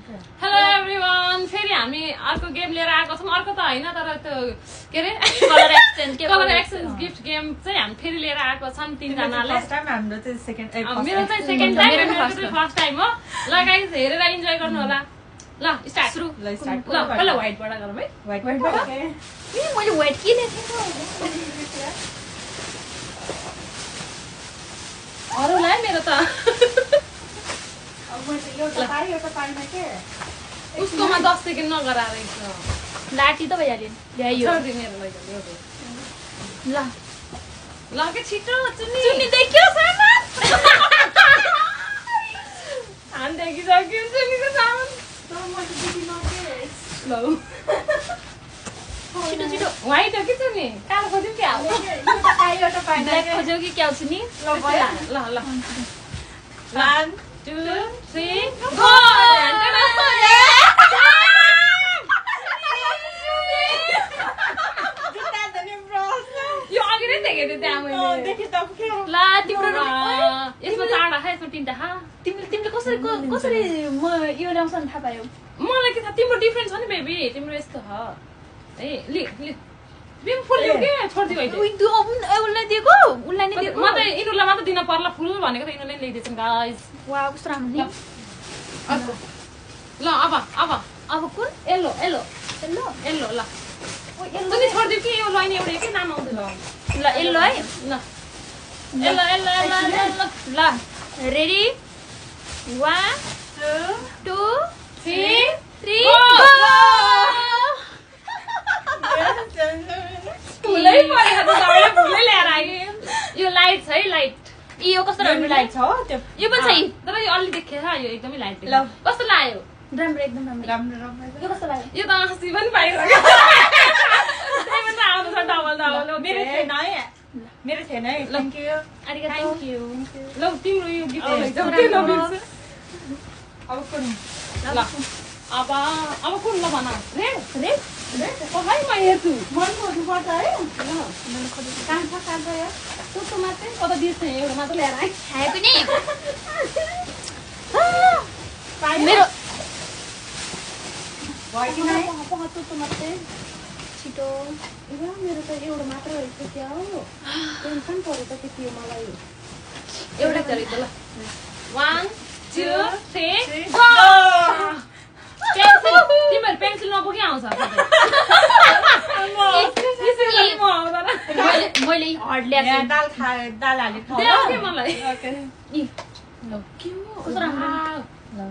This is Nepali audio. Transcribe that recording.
हेलो एभ्रीवन, फेरि हामी अर्को गेम लिएर आएको छौँ। अर्को त होइन तर त्यो के अरे कलर एक्सचेन्ज गिफ्ट गेम चाहिँ हामी फेरि लिएर आएको छौँ तीनजनाले। मेरो चाहिँ सेकेन्ड टाइम, मेरो फर्स्ट टाइम हो। ल गाइस हेरेर इन्जोय गर्नु होला। ल स्टार्ट सुरु। ल पहिला व्हाइटबाट गरौँ है। व्हाइटबाट ओके। मैले व्हाइट किनेको थिएँ। अरूलाई मेरो त उसकोमा 10 सेकेन्ड नगराएर लाटी त भइहाल्यो ल्यायो ल ल के छिटो चुन्नी देखियो सामान हान देखिसक्यो चुन्नीको सामान ल छिटो छिटो व्हाइट हो कि चुन्नी कालो खोज्यौ क्या ब्ल्याक खोज्यौ कि क्या छु नि ल 1 2 3 गो यो अघि नै देखेको थिएँ त्यहाँ मैले ला तिम्रो यसमा 4 खा यसमा 3 खा तिमीले कसरी म यो ल्याउँछ नि थाहा पायौ मलाई के थाहा तिम्रो डिफरेन्स छ नि बेबी तिम्रो यस्तो ह ए लि बिम फुल ल्याउ के छोड्दियो अहिले उसलाई दिएको उसलाई नै दिएको म त इनुलाई मात्र दिन पर्ला फुल भनेको त इनुले ल्याइदिएछन् गाइस वाउ कस्तो राम्रो नि ल अब कुन येल्लो ल तँले छोड्दियो कि यो लाइन एउटा के नाम आउँदैन ल येल्लो है ल येल्लो ल रेडी 1 2 3 फुलै परेको त तपाईले फुलै ल्याएर आए यो लाइट छ है लाइट यो कस्तो राम्रो लाइट छ हो त्यो यो पनि छ तर यो अलि देखे यो एकदमै लाइट ल कस्तो लाग्यो राम्रो एकदम राम्रो यो कस्तो लाग्यो यो त हँसी पनि पाइसक्यो त्यही पनि आउँछ डबल मेरो थिएन है थ्याङ्क यू थ्याङ्क यू ल तिम्रो यो गिफ्ट अब कुन ल अब कुन ल भन रेड है म हेर्छु मन खोज्नु पर्छ है काम छ यार toto मात्रै कता दिएछ एउटा मात्र ल्याएर आइ खाए पनि मेरो भयो कि नै toto मात्रै छिटो मेरो त एउटा मात्र रहेछ क्या हो टेन्सन पर्यो त के थियो मलाई एउटा गरे त ल 1 2 3 गो तिम्रो पेन्सिल नबोकी आउँछ मैले हर्ड ल्याएको दाल हाले मलाई ओके के हो कस्तो राम्रो